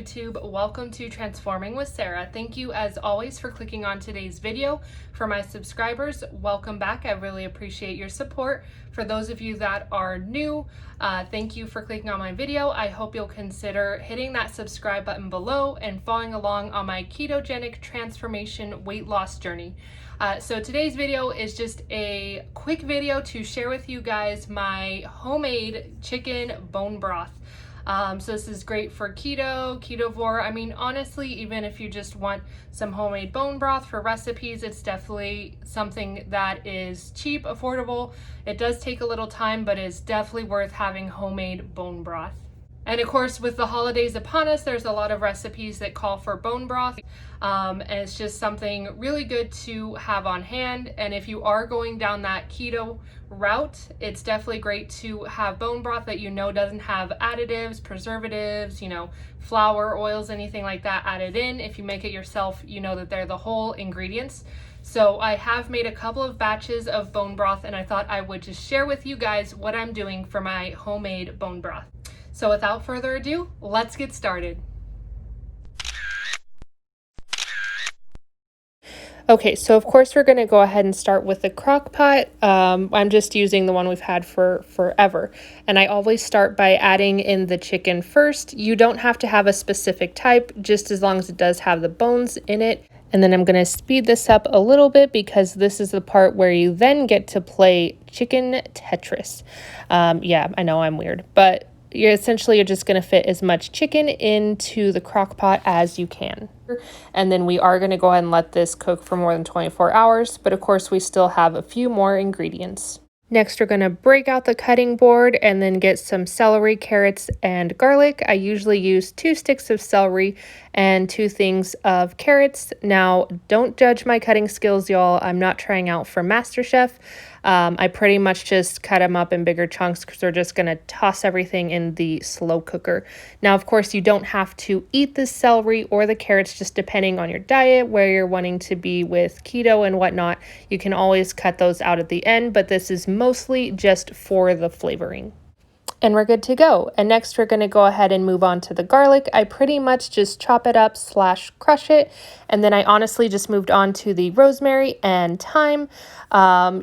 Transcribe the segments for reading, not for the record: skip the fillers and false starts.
YouTube. Welcome to Transforming with Sarah. Thank you as always for clicking on today's video. For my subscribers, welcome back. I really appreciate your support. For those of you that are new, thank you for clicking on my video. I hope you'll consider hitting that subscribe button below and following along on my ketogenic transformation weight loss journey. So today's video is just a quick video to share with you guys my homemade chicken bone broth. So this is great for keto, ketovore. I mean, honestly, even if you just want some homemade bone broth for recipes, it's definitely something that is cheap, affordable. It does take a little time, but it's definitely worth having homemade bone broth. And of course, with the holidays upon us, there's a lot of recipes that call for bone broth. And it's just something really good to have on hand. And if you are going down that keto route, it's definitely great to have bone broth that you know doesn't have additives, preservatives, flour, oils, anything like that added in. If you make it yourself, you know that they're the whole ingredients. So I have made a couple of batches of bone broth, and I thought I would just share with you guys what I'm doing for my homemade bone broth. So without further ado, let's get started. Okay, so of course we're going to go ahead and start with the crock pot. I'm just using the one we've had for forever. And I always start by adding in the chicken first. You don't have to have a specific type, just as long as it does have the bones in it. And then I'm going to speed this up a little bit because this is the part where you then get to play chicken Tetris. Yeah, I know I'm weird, but you're just going to fit as much chicken into the crock pot as you can. And then we are going to go ahead and let this cook for more than 24 hours. But of course, we still have a few more ingredients. Next, we're going to break out the cutting board and then get some celery, carrots, and garlic. I usually use 2 sticks of celery and 2 things of carrots. Now, don't judge my cutting skills, y'all. I'm not trying out for MasterChef. I pretty much just cut them up in bigger chunks because we're just going to toss everything in the slow cooker. Now, of course, you don't have to eat the celery or the carrots, just depending on your diet, where you're wanting to be with keto and whatnot. You can always cut those out at the end, but this is mostly just for the flavoring. And we're good to go. And next we're going to go ahead and move on to the garlic. I pretty much just chop it up / crush it. And then I honestly just moved on to the rosemary and thyme.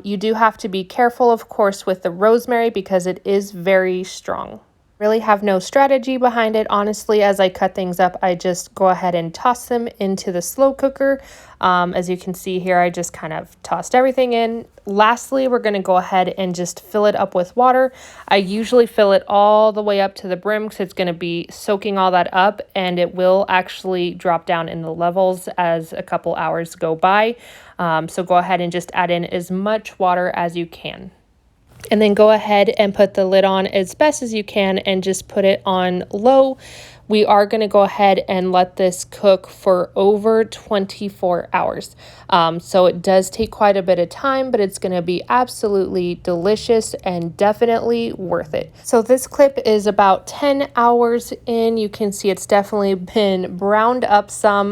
You do have to be careful, of course, with the rosemary because it is very strong. Really have no strategy behind it. Honestly, as I cut things up, I just go ahead and toss them into the slow cooker. As you can see here, I just kind of tossed everything in. Lastly, we're going to go ahead and just fill it up with water. I usually fill it all the way up to the brim because it's going to be soaking all that up, and it will actually drop down in the levels as a couple hours go by. So go ahead and just add in as much water as you can. And then go ahead and put the lid on as best as you can and just put it on low. We are going to go ahead and let this cook for over 24 hours. So it does take quite a bit of time, but it's going to be absolutely delicious and definitely worth it. So this clip is about 10 hours in. You can see it's definitely been browned up some,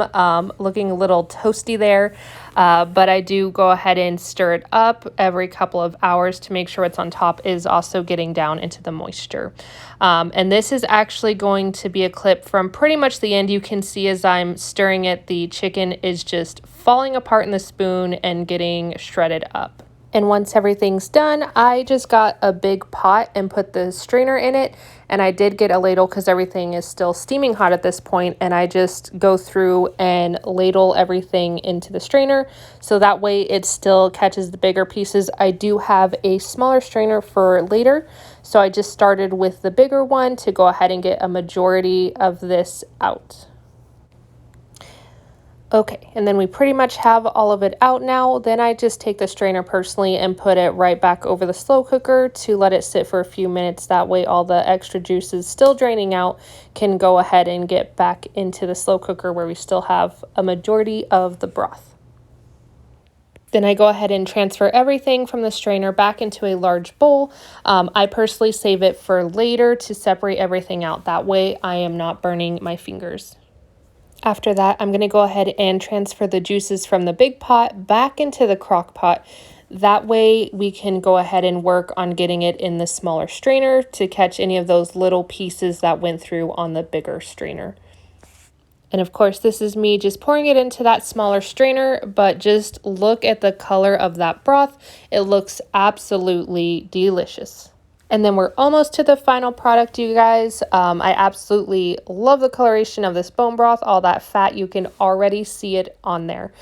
looking a little toasty there. But I do go ahead and stir it up every couple of hours to make sure what's on top is also getting down into the moisture. And this is actually going to be a clip from pretty much the end. You can see as I'm stirring it, the chicken is just falling apart in the spoon and getting shredded up. And once everything's done, I just got a big pot and put the strainer in it. And I did get a ladle because everything is still steaming hot at this point. And I just go through and ladle everything into the strainer. So that way it still catches the bigger pieces. I do have a smaller strainer for later. So I just started with the bigger one to go ahead and get a majority of this out. Okay, and then we pretty much have all of it out now. Then I just take the strainer personally and put it right back over the slow cooker to let it sit for a few minutes. That way all the extra juices still draining out can go ahead and get back into the slow cooker where we still have a majority of the broth. Then I go ahead and transfer everything from the strainer back into a large bowl. I personally save it for later to separate everything out. That way I am not burning my fingers. After that, I'm going to go ahead and transfer the juices from the big pot back into the crock pot. That way we can go ahead and work on getting it in the smaller strainer to catch any of those little pieces that went through on the bigger strainer. And of course, this is me just pouring it into that smaller strainer, but just look at the color of that broth. It looks absolutely delicious. And then we're almost to the final product, you guys. I absolutely love the coloration of this bone broth. All that fat, you can already see it on there.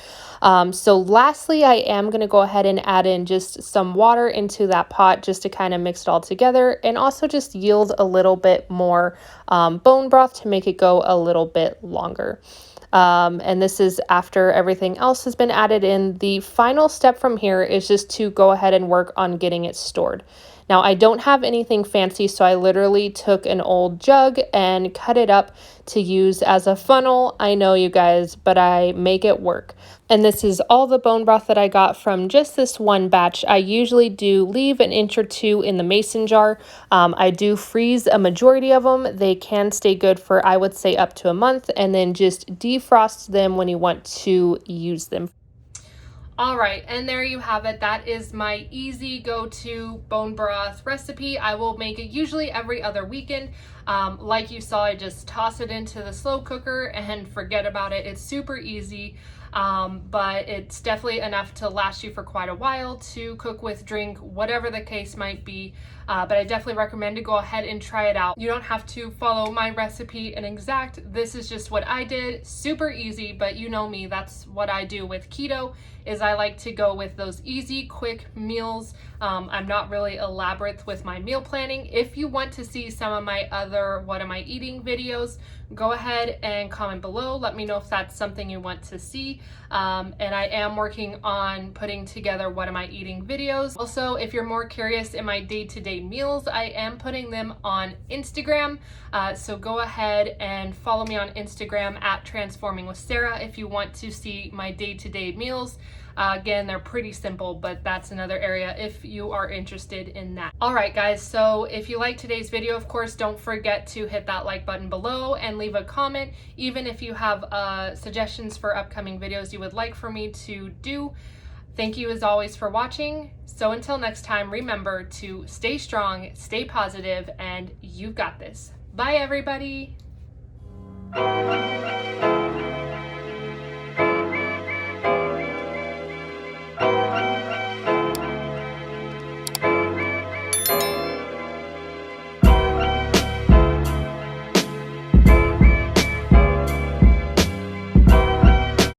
So lastly, I am going to go ahead and add in just some water into that pot just to kind of mix it all together, and also just yield a little bit more bone broth to make it go a little bit longer. And this is after everything else has been added in. The final step from here is just to go ahead and work on getting it stored. Now, I don't have anything fancy, so I literally took an old jug and cut it up to use as a funnel. I know, you guys, but I make it work. And this is all the bone broth that I got from just this one batch. I usually do leave an inch or two in the mason jar. I do freeze a majority of them. They can stay good for, I would say, up to a month, and then just defrost them when you want to use them. All right, and there you have it. That is my easy go-to bone broth recipe. I will make it usually every other weekend. Like you saw, I just toss it into the slow cooker and forget about it. It's super easy, but it's definitely enough to last you for quite a while to cook with, drink, whatever the case might be. But I definitely recommend to go ahead and try it out. You don't have to follow my recipe in exact. This is just what I did. Super easy, but you know me, that's what I do with keto, is I like to go with those easy, quick meals. I'm not really elaborate with my meal planning. If you want to see some of my other What Am I Eating videos, go ahead and comment below. Let me know if that's something you want to see. And I am working on putting together What Am I Eating videos. Also, if you're more curious in my day-to-day meals, I am putting them on Instagram. So go ahead and follow me on Instagram at Transforming with Sarah if you want to see my day-to-day meals. Again, they're pretty simple, but that's another area if you are interested in that. All right, guys, so if you like today's video, of course, don't forget to hit that like button below and leave a comment, even if you have suggestions for upcoming videos you would like for me to do. Thank you as always for watching. So until next time, remember to stay strong, stay positive, and you've got this. Bye, everybody.